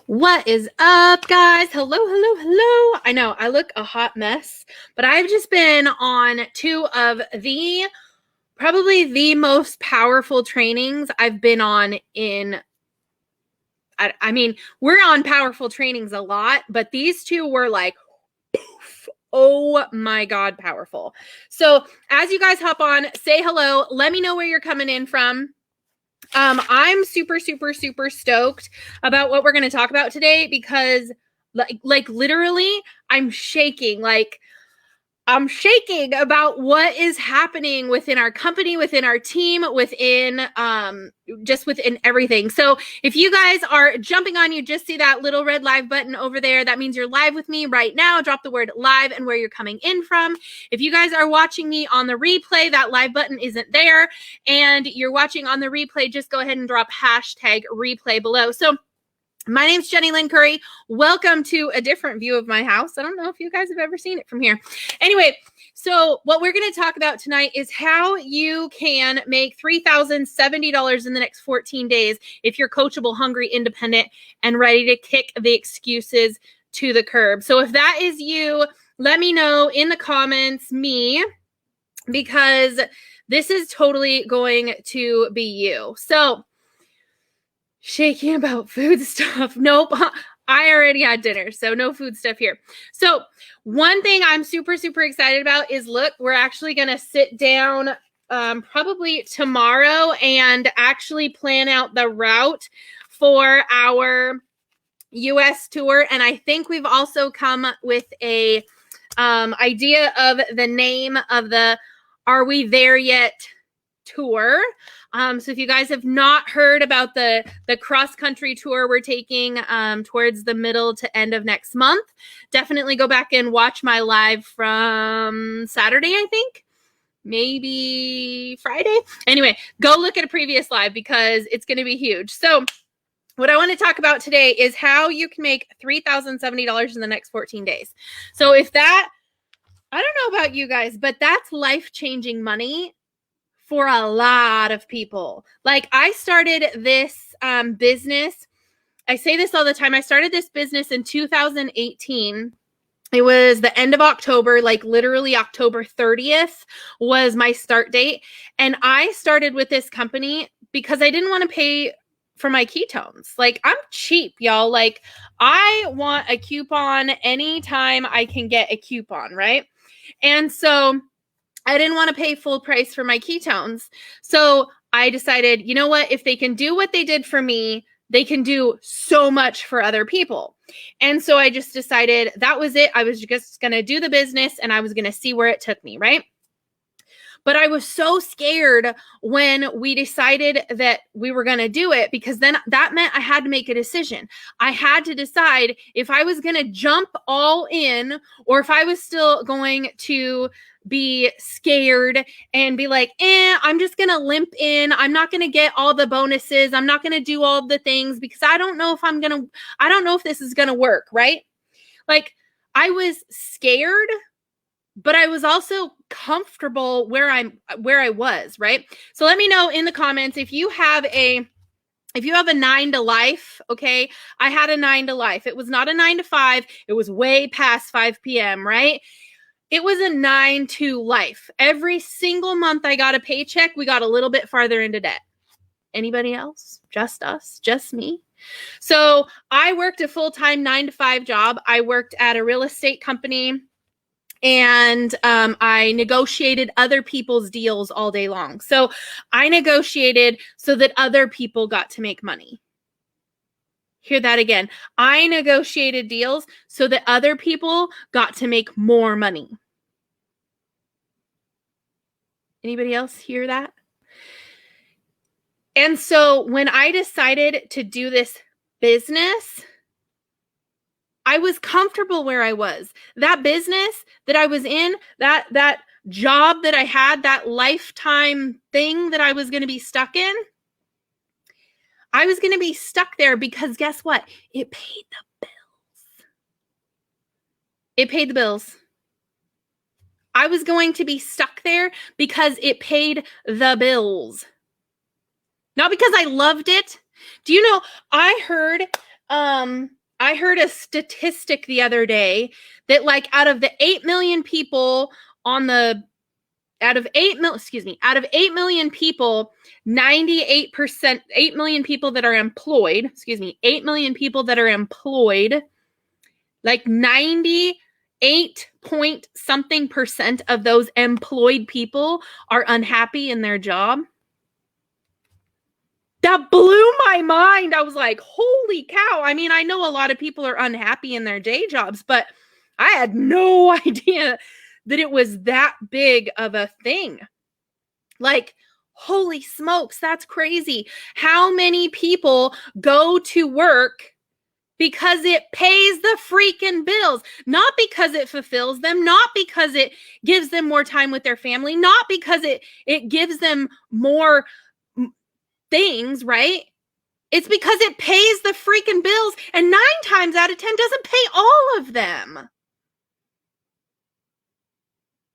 What is up, guys? Hello, hello, hello. I know I look a hot mess, but I've just been on two of probably the most powerful trainings I've been on in. I mean, we're on powerful trainings a lot, but these two were like, poof, oh my God, powerful. So as you guys hop on, say hello. Let me know where you're coming in from. I'm super stoked about what we're going to talk about today because like literally I'm shaking. I'm shaking about what is happening within our company, within our team, within just within everything. So if you guys are jumping on, you just see that little red live button over there. That means you're live with me right now. Drop the word live and where you're coming in from. If you guys are watching me on the replay, that live button isn't there, and you're watching on the replay, just go ahead and drop hashtag replay below. So my name's Jenny Lynn Curry. Welcome to a different view of my house. I don't know if you guys have ever seen it from here. Anyway, so what we're going to talk about tonight is how you can make $3,070 in the next 14 days if you're coachable, hungry, independent, and ready to kick the excuses to the curb. So if that is you, let me know in the comments, because this is totally going to be you. So shaking about food stuff. Nope. I already had dinner, so no food stuff here. So one thing I'm super excited about is, look, we're actually going to sit down probably tomorrow and actually plan out the route for our US tour. And I think we've also come with a idea of the name of the Are We There Yet tour. So if you guys have not heard about the cross-country tour we're taking towards the middle to end of next month, definitely go back and watch my live from Saturday, I think. Maybe Friday. Anyway, go look at a previous live because it's going to be huge. So what I want to talk about today is how you can make $3,070 in the next 14 days. So if that, I don't know about you guys, but that's life-changing money for a lot of people. Like, I started this business. I say this all the time. I started this business in 2018. It was the end of October, like literally October 30th was my start date. And I started with this company because I didn't want to pay for my ketones. Like, I'm cheap, y'all. Like, I want a coupon anytime I can get a coupon, right? And so I didn't want to pay full price for my ketones. So I decided, you know what? If they can do what they did for me, they can do so much for other people. And so I just decided that was it. I was just going to do the business and I was going to see where it took me, right? But I was so scared when we decided that we were going to do it, because then that meant I had to make a decision. I had to decide if I was going to jump all in or if I was still going to be scared and be like, I'm just going to limp in. I'm not going to get all the bonuses. I'm not going to do all the things because I don't know if this is going to work, right? Like, I was scared, but I was also comfortable where I was, right? So let me know in the comments if you have a 9 to life, okay? I had a 9 to life. It was not a 9 to 5. It was way past 5 p.m., right? It was a 9 to life. Every single month I got a paycheck, we got a little bit farther into debt. Anybody else? Just us? Just me? So I worked a full-time 9 to 5 job. I worked at a real estate company. And I negotiated other people's deals all day long. So I negotiated so that other people got to make money. Hear that again. I negotiated deals so that other people got to make more money. Anybody else hear that? And so when I decided to do this business, I was comfortable where I was. That business that I was in, that job that I had, that lifetime thing that I was going to be stuck in, I was going to be stuck there because guess what? It paid the bills. It paid the bills. I was going to be stuck there because it paid the bills. Not because I loved it. Do you know, I heard I heard a statistic the other day that like out of 8 million people, 98%, 8 million people that are employed, 8 million people that are employed, like 98 point something percent of those employed people are unhappy in their job. That blew my mind. I was like, holy cow. I mean, I know a lot of people are unhappy in their day jobs, but I had no idea that it was that big of a thing. Like, holy smokes, that's crazy. How many people go to work because it pays the freaking bills, not because it fulfills them, not because it gives them more time with their family, not because it gives them more things, right? It's because it pays the freaking bills, and 9 times out of 10 doesn't pay all of them.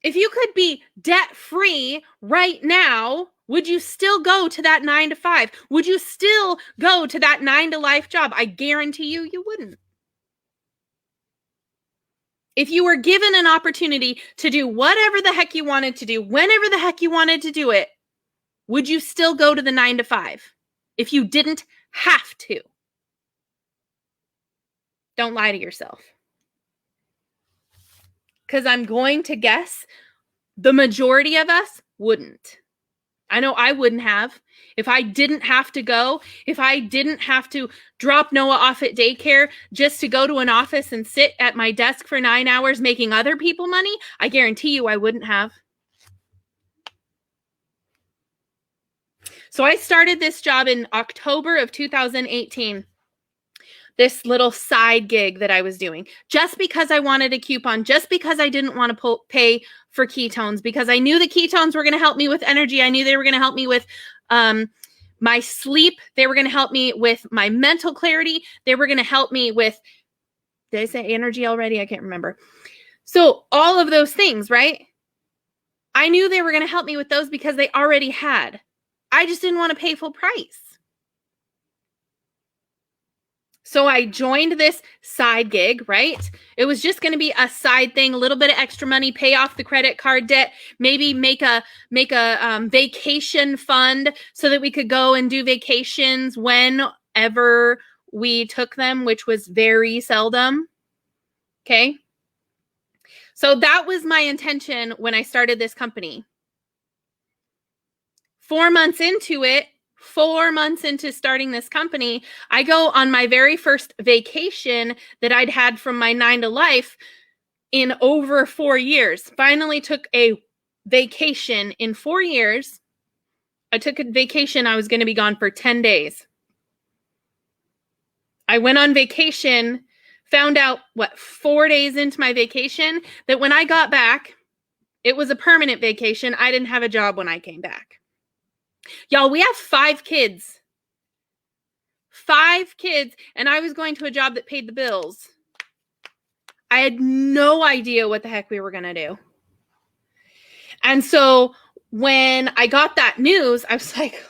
If you could be debt-free right now, would you still go to that 9 to 5? Would you still go to that 9 to life job? I guarantee you wouldn't. If you were given an opportunity to do whatever the heck you wanted to do, whenever the heck you wanted to do it, would you still go to the 9 to 5? If you didn't have to. Don't lie to yourself. Because I'm going to guess the majority of us wouldn't. I know I wouldn't have. If I didn't have to go, if I didn't have to drop Noah off at daycare just to go to an office and sit at my desk for 9 hours making other people money, I guarantee you I wouldn't have. So I started this job in October of 2018. This little side gig that I was doing just because I wanted a coupon, just because I didn't want to pay for ketones, because I knew the ketones were going to help me with energy. I knew they were going to help me with my sleep. They were going to help me with my mental clarity. They were going to help me with, did I say energy already? I can't remember. So all of those things, right? I knew they were going to help me with those because they already had. I just didn't want to pay full price. So I joined this side gig, right? It was just going to be a side thing, a little bit of extra money, pay off the credit card debt, maybe make a vacation fund so that we could go and do vacations whenever we took them, which was very seldom. Okay. So that was my intention when I started this company. 4 months into it, 4 months into starting this company, I go on my very first vacation that I'd had from my 9 to life in over 4 years. Finally took a vacation in 4 years. I took a vacation. I was going to be gone for 10 days. I went on vacation, found out, 4 days into my vacation, that when I got back, it was a permanent vacation. I didn't have a job when I came back. Y'all, we have 5 kids. 5 kids, and I was going to a job that paid the bills. I had no idea what the heck we were going to do. And so when I got that news, I was like,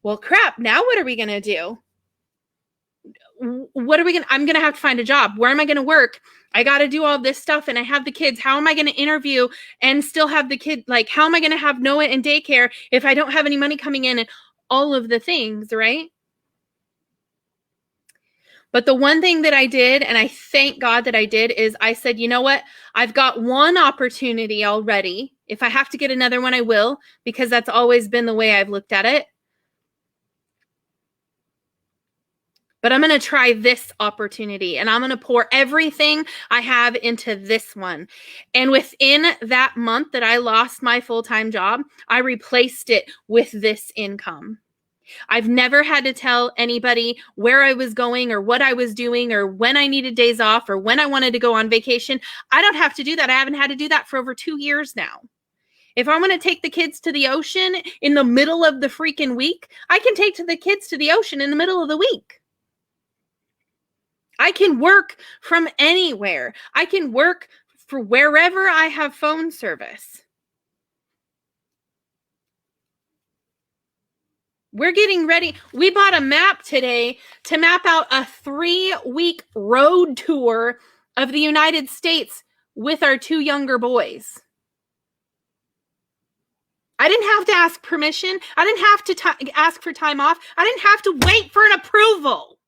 well, crap, now what are we going to do? I'm going to have to find a job. Where am I going to work? I got to do all this stuff, and I have the kids. How am I going to interview and still have the kid? Like, how am I going to have Noah in daycare if I don't have any money coming in, and all of the things, right? But the one thing that I did, and I thank God that I did, is I said, you know what? I've got one opportunity already. If I have to get another one, I will, because that's always been the way I've looked at it. But I'm going to try this opportunity, and I'm going to pour everything I have into this one. And within that month that I lost my full-time job, I replaced it with this income. I've never had to tell anybody where I was going or what I was doing or when I needed days off or when I wanted to go on vacation. I don't have to do that. I haven't had to do that for over 2 years now. If I want to take the kids to the ocean in the middle of the freaking week, I can take the kids to the ocean in the middle of the week. I can work from anywhere. I can work for wherever I have phone service. We're getting ready. We bought a map today to map out a 3-week road tour of the United States with our 2 younger boys. I didn't have to ask permission. I didn't have to ask for time off. I didn't have to wait for an approval.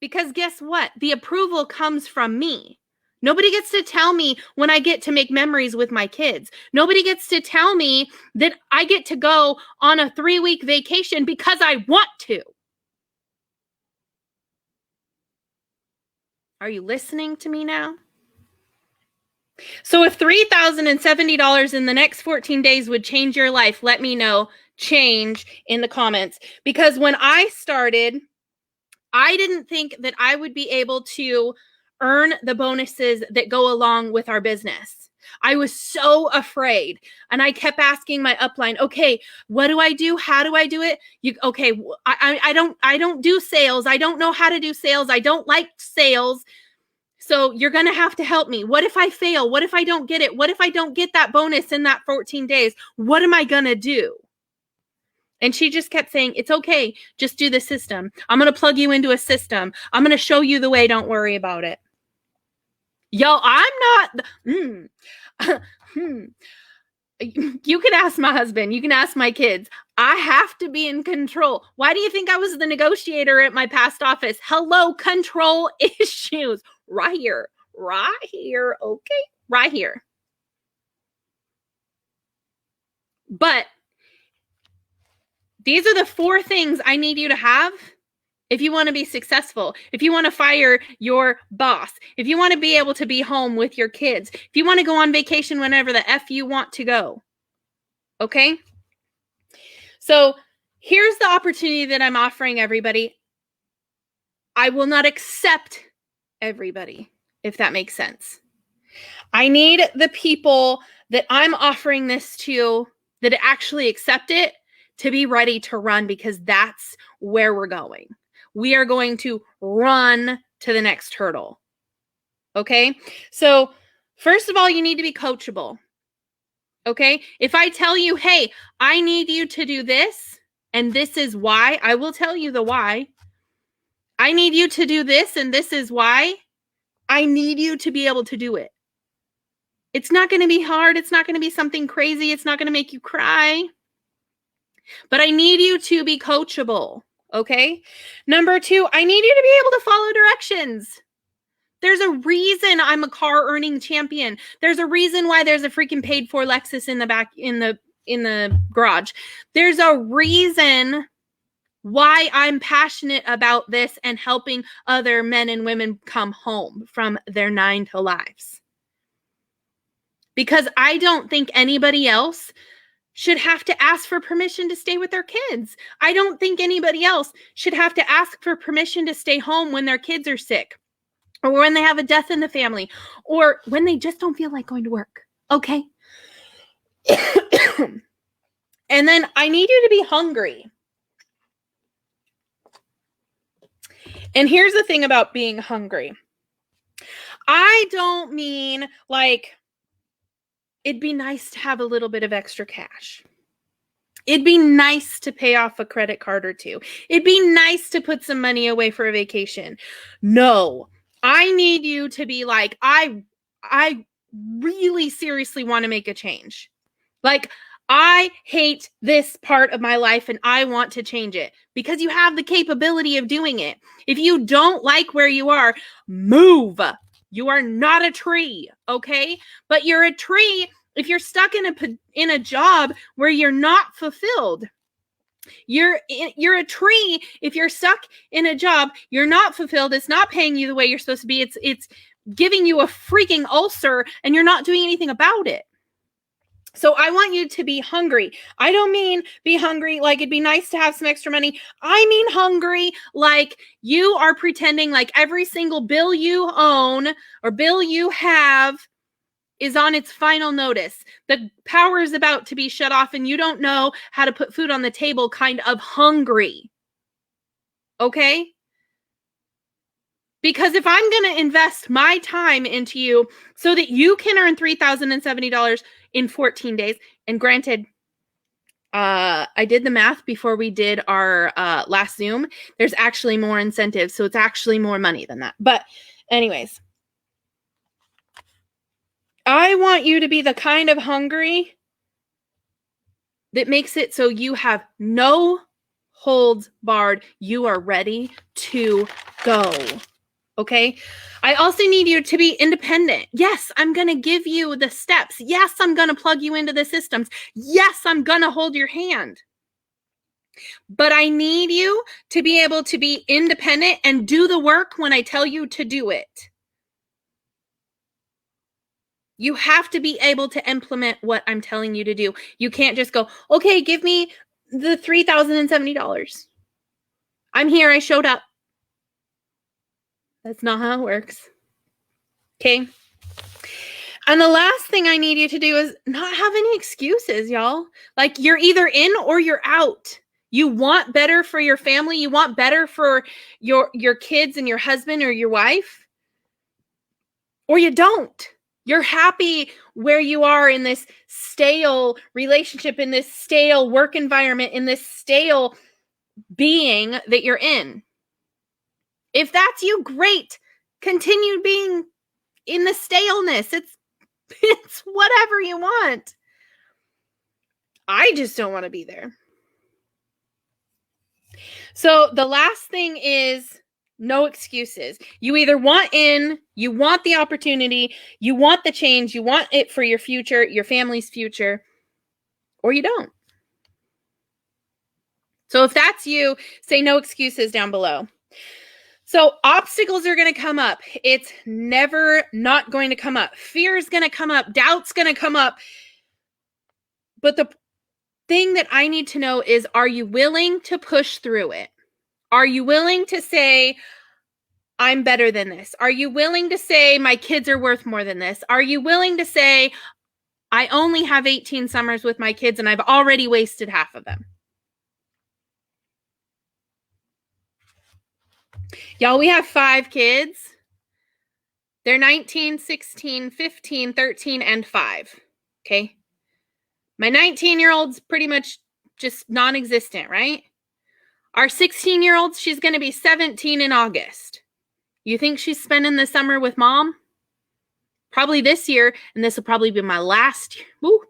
Because guess what? The approval comes from me. Nobody gets to tell me when I get to make memories with my kids. Nobody gets to tell me that I get to go on a 3-week vacation because I want to. Are you listening to me now? So if $3,070 in the next 14 days would change your life, let me know. Change in the comments. Because when I started, I didn't think that I would be able to earn the bonuses that go along with our business. I was so afraid. And I kept asking my upline, okay, what do I do? How do I do it? I don't do sales. I don't know how to do sales. I don't like sales. So you're going to have to help me. What if I fail? What if I don't get it? What if I don't get that bonus in that 14 days? What am I going to do? And she just kept saying, it's okay. Just do the system. I'm going to plug you into a system. I'm going to show you the way. Don't worry about it. Yo, I'm not. You can ask my husband. You can ask my kids. I have to be in control. Why do you think I was the negotiator at my past office? Hello, control issues. Right here. Okay. Right here. But these are the 4 things I need you to have if you want to be successful, if you want to fire your boss, if you want to be able to be home with your kids, if you want to go on vacation whenever the F you want to go. Okay? So here's the opportunity that I'm offering everybody. I will not accept everybody, if that makes sense. I need the people that I'm offering this to that actually accept it to be ready to run, because that's where we're going. We are going to run to the next hurdle. Okay? So first of all, you need to be coachable. Okay? If I tell you, hey, I need you to do this, and this is why, I will tell you the why. I need you to do this, and this is why. I need you to be able to do it. It's not going to be hard. It's not going to be something crazy. It's not going to make you cry. But I need you to be coachable. Okay? Number 2, I need you to be able to follow directions. There's a reason I'm a car earning champion. There's a reason why there's a freaking paid for Lexus in the back, in the garage. There's a reason why I'm passionate about this and helping other men and women come home from their 9 to lives. Because I don't think anybody else should have to ask for permission to stay with their kids. I don't think anybody else should have to ask for permission to stay home when their kids are sick, or when they have a death in the family, or when they just don't feel like going to work. Okay? And then I need you to be hungry. And here's the thing about being hungry. I don't mean like, it'd be nice to have a little bit of extra cash. It'd be nice to pay off a credit card or 2. It'd be nice to put some money away for a vacation. No, I need you to be like, I really seriously want to make a change. Like, I hate this part of my life and I want to change it, because you have the capability of doing it. If you don't like where you are, move. You are not a tree, okay? But you're a tree if you're stuck in a job where you're not fulfilled. You're a tree if you're stuck in a job, you're not fulfilled, it's not paying you the way you're supposed to be, it's giving you a freaking ulcer and you're not doing anything about it. So I want you to be hungry. I don't mean be hungry like it'd be nice to have some extra money. I mean hungry like you are pretending like every single bill you own or bill you have is on its final notice. The power is about to be shut off and you don't know how to put food on the table, kind of hungry. Okay? Because if I'm going to invest my time into you so that you can earn $3,070 in 14 days, and granted, I did the math before we did our last Zoom. There's actually more incentives, so it's actually more money than that. But anyways, I want you to be the kind of hungry that makes it so you have no holds barred. You are ready to go. Okay. I also need you to be independent. Yes, I'm going to give you the steps. Yes, I'm going to plug you into the systems. Yes, I'm going to hold your hand. But I need you to be able to be independent and do the work when I tell you to do it. You have to be able to implement what I'm telling you to do. You can't just go, okay, give me the $3,070. I'm here. I showed up. That's not how it works. Okay. And the last thing I need you to do is not have any excuses, y'all. Like, you're either in or you're out. You want better for your family. You want better for your kids and your husband or your wife, or you don't. You're happy where you are in this stale relationship, in this stale work environment, in this stale being that you're in. If that's you, great. Continue being in the staleness. It's whatever you want. I just don't want to be there. So the last thing is no excuses. You either want in, you want the opportunity, you want the change, you want it for your future, your family's future, or you don't. So if that's you, say no excuses down below. So obstacles are going to come up. It's never not going to come up. Fear is going to come up. Doubt's going to come up. But the thing that I need to know is, are you willing to push through it? Are you willing to say, I'm better than this? Are you willing to say, my kids are worth more than this? Are you willing to say, I only have 18 summers with my kids and I've already wasted half of them? Y'all, we have 5 kids. They're 19, 16, 15, 13, and 5. Okay. My 19-year-old's pretty much just non-existent, right? Our 16-year-old, she's going to be 17 in August. You think she's spending the summer with mom? Probably this year, and this will probably be my last year. Woo.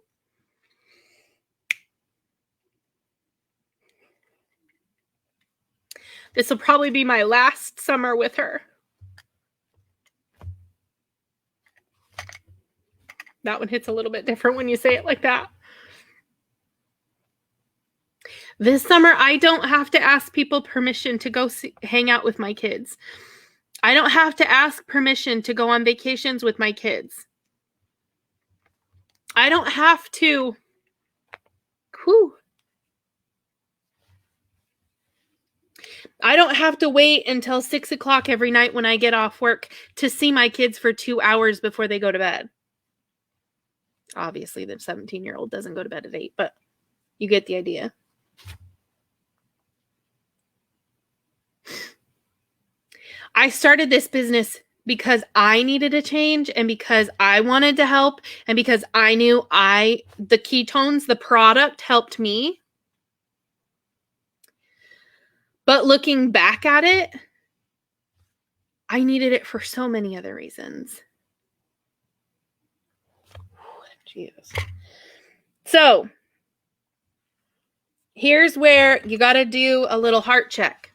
This will probably be my last summer with her. That one hits a little bit different when you say it like that. This summer, I don't have to ask people permission to go hang out with my kids. I don't have to ask permission to go on vacations with my kids. I don't have to. I don't have to wait until 6 o'clock every night when I get off work to see my kids for 2 hours before they go to bed. Obviously, the 17-year-old doesn't go to bed at 8, but you get the idea. I started this business because I needed a change and because I wanted to help and because I knew the ketones, the product helped me. But looking back at it, I needed it for so many other reasons. Jesus. So here's where you got to do a little heart check.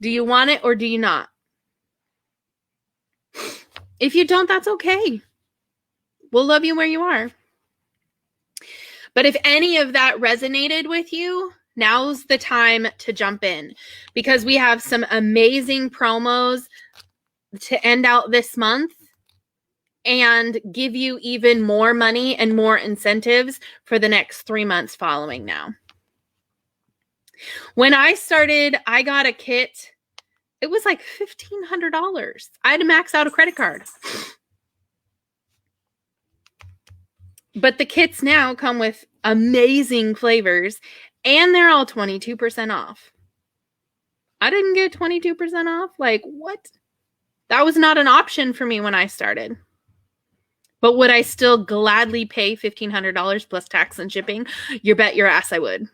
Do you want it or do you not? If you don't, that's okay. We'll love you where you are. But if any of that resonated with you, now's the time to jump in, because we have some amazing promos to end out this month and give you even more money and more incentives for the next 3 months following now. When I started, I got a kit. It was like $1,500. I had to max out a credit card. But the kits now come with amazing flavors, and they're all 22% off. I didn't get 22% off. Like, what? That was not an option for me when I started. But would I still gladly pay $1,500 plus tax and shipping? You bet your ass I would.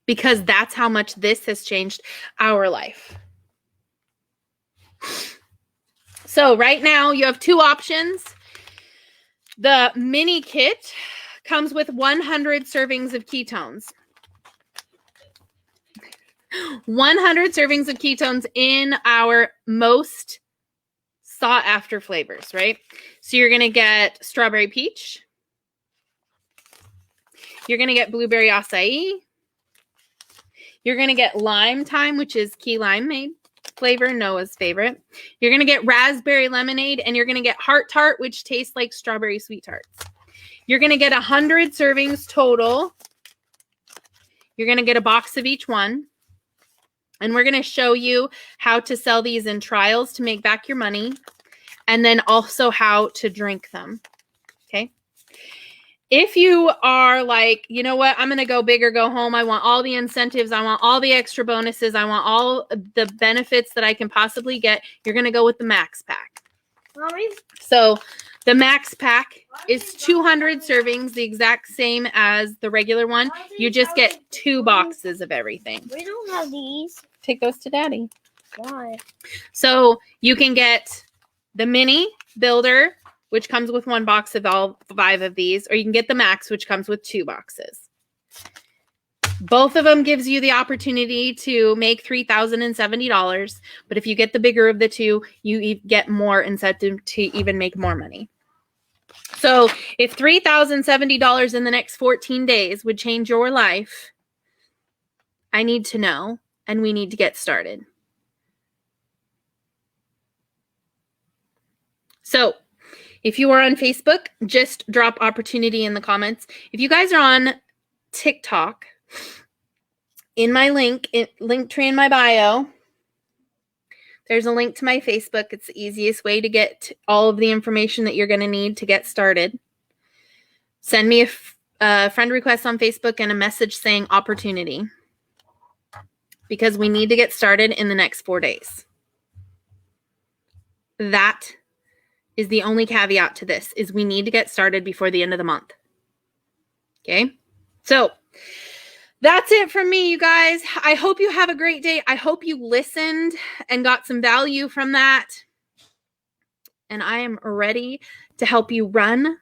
Because that's how much this has changed our life. So right now you have two options. The mini kit comes with 100 servings of ketones. 100 servings of ketones in our most sought after flavors, right? So you're going to get strawberry peach. You're going to get blueberry acai. You're going to get lime thyme, which is key limeade flavor, Noah's favorite. You're going to get raspberry lemonade, and you're going to get heart tart, which tastes like strawberry sweet tarts. You're going to get 100 servings total. You're going to get a box of each one. And we're going to show you how to sell these in trials to make back your money, and then also how to drink them. Okay. If you are like, you know what, I'm going to go big or go home. I want all the incentives. I want all the extra bonuses. I want all the benefits that I can possibly get. You're going to go with the max pack. Mommy? So the max pack is 200 servings, the exact same as the regular one. You just get 2 boxes of everything. We don't have these. Take those to Daddy. Why? So you can get the mini builder, which comes with 1 box of all 5 of these, or you can get the max, which comes with 2 boxes. Both of them gives you the opportunity to make $3,070, but if you get the bigger of the 2, you get more incentive to even make more money. So if $3,070 in the next 14 days would change your life, I need to know, and we need to get started. So if you are on Facebook, just drop opportunity in the comments. If you guys are on TikTok, in my link tree in my bio, there's a link to my Facebook. It's the easiest way to get all of the information that you're going to need to get started. Send me a friend request on Facebook and a message saying opportunity, because we need to get started in the next 4 days. That is the only caveat to this, is we need to get started before the end of the month. Okay? So that's it from me, you guys. I hope you have a great day. I hope you listened and got some value from that. And I am ready to help you run.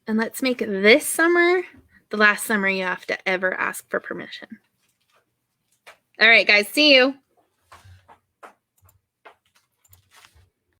And let's make this summer the last summer you have to ever ask for permission. All right, guys. See you.